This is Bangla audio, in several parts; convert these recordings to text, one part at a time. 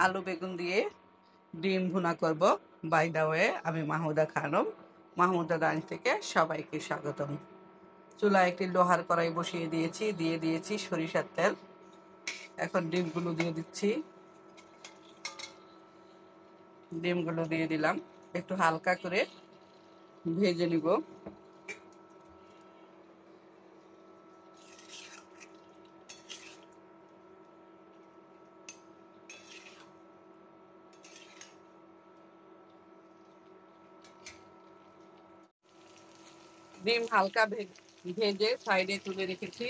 আলু বেগুন দিয়ে ডিম ভুনা করব। বাই দা ওয়ে, আমি মাহমুদা খানম, মাহমুদা রাইন থেকে সবাইকে স্বাগতম। চুলায় একটি লোহার কড়াই বসিয়ে দিয়েছি, দিয়ে দিয়েছি সরিষার তেল। এখন ডিমগুলো দিয়ে দিচ্ছি। ডিমগুলো দিয়ে দিলাম, একটু হালকা করে ভেজে নিব। ডিম হালকা ভেজে সাইডে তুলে রেখেছি।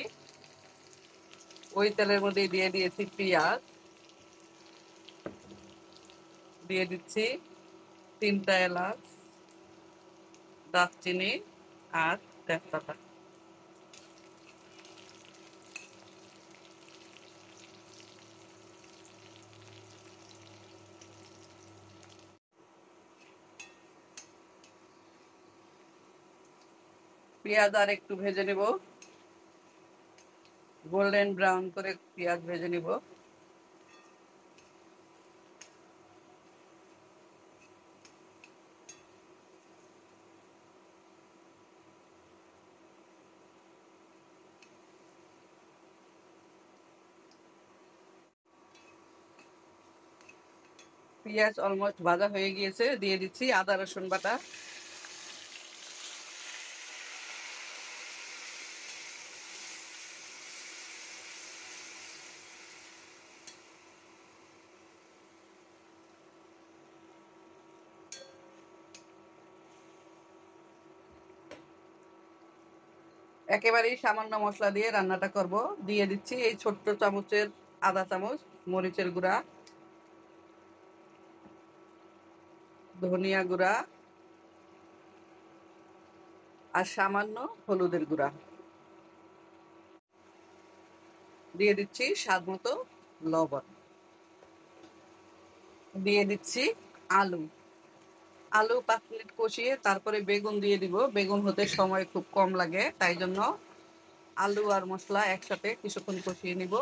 ওই তেলের মধ্যে দিয়ে দিয়েছি পেঁয়াজ, দিয়ে দিচ্ছি 3টা এলাচ, দারচিনি আর তেজপাতা। পেঁয়াজ আর একটু ভেজে নেব, গোল্ডেন ব্রাউন করে পেঁয়াজ ভেজে নেব। পেঁয়াজ অলমোস্ট ভাজা হয়ে গিয়েছে, দিয়ে দিচ্ছি আদা রসুন বাটা। একেবারেই সামান্য মশলা দিয়ে রান্নাটা করব। দিয়ে দিচ্ছি এই ছোট্ট চামচের আধা চামচ মরিচের গুঁড়া, ধনিয়া গুঁড়া আর সামান্য হলুদের গুঁড়া। দিয়ে দিচ্ছি স্বাদ মতো লবণ। দিয়ে দিচ্ছি আলু। আলু 5 মিনিট কষিয়ে তারপরে বেগুন দিয়ে দিব। বেগুন হতে সময় খুব কম লাগে, তাই জন্য আলু আর মশলা একসাথে কিছুক্ষণ কষিয়ে নিব,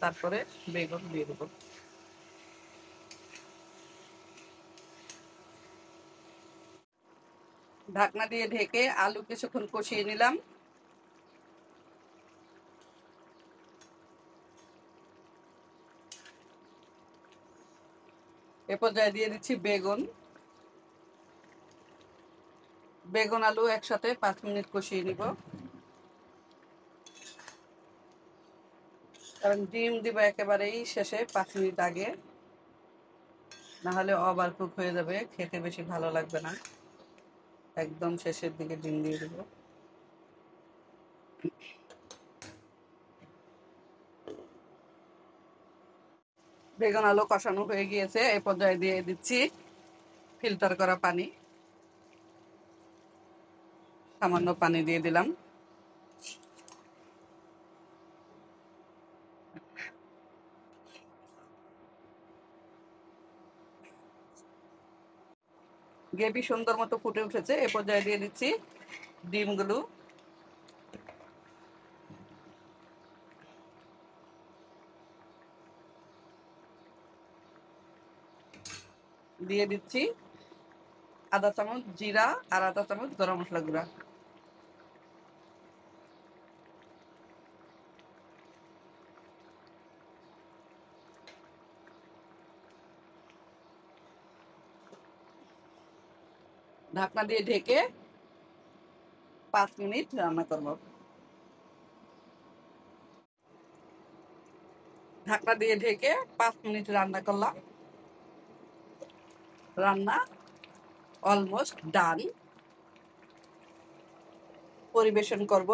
তারপরে বেগুন দিয়ে দেব। ঢাকনা দিয়ে ঢেকে আলু কিছুক্ষণ কষিয়ে নিলাম। এ পর্যায়ে দিয়ে দিচ্ছি বেগুন। বেগুন আলু একসাথে 5 মিনিট কষিয়ে নিব, কারণ ডিম দিব একেবারেই শেষে 5 মিনিট আগে, না হলে ওভার কুক হয়ে যাবে, খেতে বেশি ভালো লাগবে না। একদম শেষের দিকে ডিম দিয়ে দেব। বেগুন আলু কষানো হয়ে গিয়েছে, এই পর্যায়ে দিয়ে দিচ্ছি ফিল্টার করা পানি। সামান্য পানি দিয়ে দিলাম। গ্রেভি সুন্দর মতো ফুটে উঠেছে, এ পর্যায়ে দিয়ে দিচ্ছি ডিমগুলো। দিয়ে দিচ্ছি আধা চামচ জিরা আর আধা চামচ গরম মশলা গুঁড়া। ঢাকনা দিয়ে ঢেকে 5 মিনিট রান্না করব। ঢাকনা দিয়ে ঢেকে 5 মিনিট রান্না করলাম। রান্না অলমোস্ট ডান। পরিবেশন করব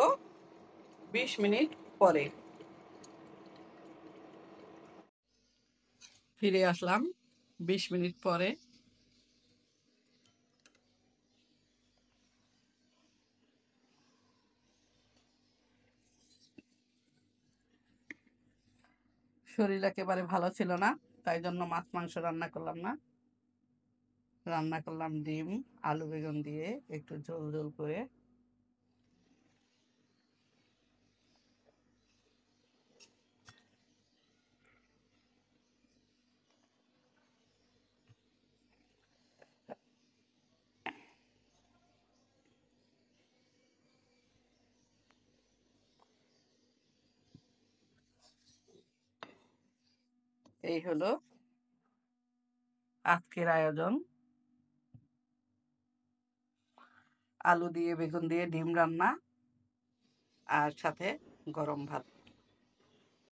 20 মিনিট পরে। ফিরে আসলাম 20 মিনিট পরে। শরীর একেবারে ভালো ছিল না, তাই জন্য মাছ মাংস রান্না করলাম না। রান্না করলাম ডিম আলু বেগুন দিয়ে একটু ঝোল ঝোল করে। এই হলো আজকের আয়োজন। আলু দিয়ে বেগুন দিয়ে ডিম রান্না আর সাথে গরম ভাত।